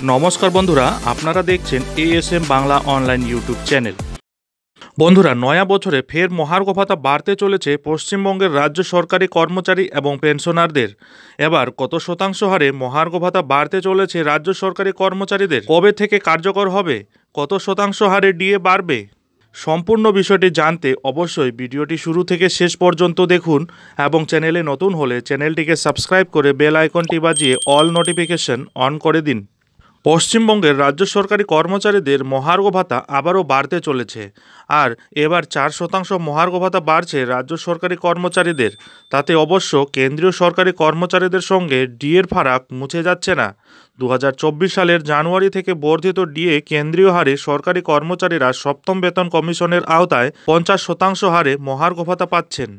নমস্কার বন্ধুরা, আপনারা দেখছেন ASM Bangla online YouTube channel. বন্ধুরা, নয়া বছরে ফের মহার্ঘ ভাতা বাড়তে চলেছে পশ্চিমবঙ্গের রাজ্য সরকারি কর্মচারী এবং পেনশনারদের। এবার কত শতাংশ হারে মহার্ঘ ভাতা বাড়তে চলেছে রাজ্য সরকারি কর্মচারীদের? কবে থেকে কার্যকর হবে? কত শতাংশ হারে ডিএ বাড়বে? সম্পূর্ণ বিষয়টি জানতে অবশ্যই ভিডিওটি শুরু থেকে শেষ পর্যন্ত দেখুন এবং চ্যানেলে নতুন হলে চ্যানেলটিকে সাবস্ক্রাইব করে বেল আইকনটি বাজিয়ে অল নোটিফিকেশন অন করে দিন। পশ্চিমবঙ্গের রাজ্য সরকারি কর্মচারীদের মহার্ঘ ভাতা আবারও বাড়তে চলেছে। আর এবার 4% মহার্ঘ ভাতা বাড়ছে রাজ্য সরকারি কর্মচারীদের। তাতে অবশ্য কেন্দ্রীয় সরকারি কর্মচারীদের সঙ্গে ডিএর ফারাক মুছে যাচ্ছে না। 2024 সালের জানুয়ারি থেকে বর্ধিত ডিএ কেন্দ্রীয় হারে সরকারি কর্মচারীরা সপ্তম বেতন কমিশনের আওতায় 50% হারে মহার্ঘ ভাতা পাচ্ছেন।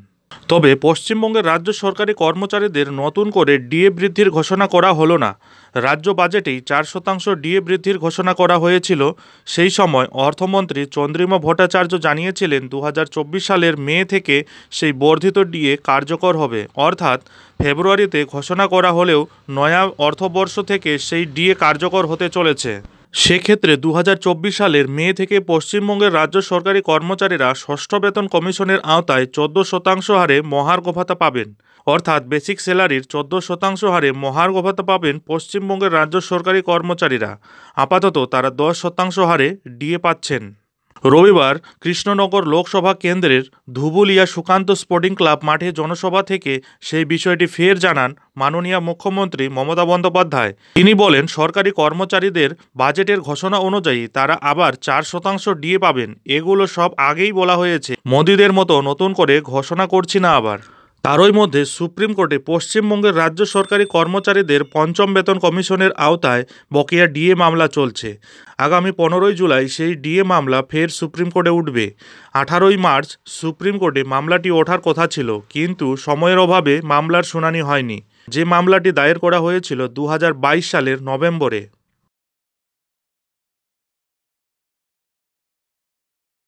তবে পশ্চিমবঙ্গের রাজ্য সরকারি কর্মচারীদের নতুন করে ডিএ বৃদ্ধির ঘোষণা করা হলো না। রাজ্য বাজেটেই 4% ডিএ বৃদ্ধির ঘোষণা করা হয়েছিল। সেই সময় অর্থমন্ত্রী চন্দ্রিমা ভট্টাচার্য জানিয়েছিলেন 2024 সালের মে থেকে সেই বর্ধিত ডিএ কার্যকর হবে, অর্থাৎ ফেব্রুয়ারিতে ঘোষণা করা হলেও নয়া অর্থবর্ষ থেকে সেই ডিএ কার্যকর হতে চলেছে। সেক্ষেত্রে 2024 সালের মে থেকে পশ্চিমবঙ্গের রাজ্য সরকারি কর্মচারীরা ষষ্ঠ বেতন কমিশনের আওতায় 14% হারে মহার্ঘ ভাতা পাবেন। অর্থাৎ বেসিক স্যালারির 14% হারে মহার্ঘ ভাতা পাবেন পশ্চিমবঙ্গের রাজ্য সরকারি কর্মচারীরা। আপাতত তারা 10% হারে ডিএ পাচ্ছেন। রবিবার কৃষ্ণনগর লোকসভা কেন্দ্রের ধুবুলিয়া সুকান্ত স্পোর্টিং ক্লাব মাঠে জনসভা থেকে সেই বিষয়টি ফের জানান মাননীয় মুখ্যমন্ত্রী মমতা বন্দ্যোপাধ্যায়। তিনি বলেন, সরকারি কর্মচারীদের বাজেটের ঘোষণা অনুযায়ী তারা আবার 4% ডিএ পাবেন। এগুলো সব আগেই বলা হয়েছে, মোদিদের মতো নতুন করে ঘোষণা করছি না আবার। তারই মধ্যে সুপ্রিম কোর্টে পশ্চিমবঙ্গের রাজ্য সরকারি কর্মচারীদের পঞ্চম বেতন কমিশনের আওতায় বকেয়া ডিএ মামলা চলছে। আগামী 15 জুলাই সেই ডিএ মামলা ফের সুপ্রিম কোর্টে উঠবে। 18 মার্চ সুপ্রিম কোর্টে মামলাটি ওঠার কথা ছিল, কিন্তু সময়ের অভাবে মামলার শুনানি হয়নি। যে মামলাটি দায়ের করা হয়েছিল 2022 সালের নভেম্বরে।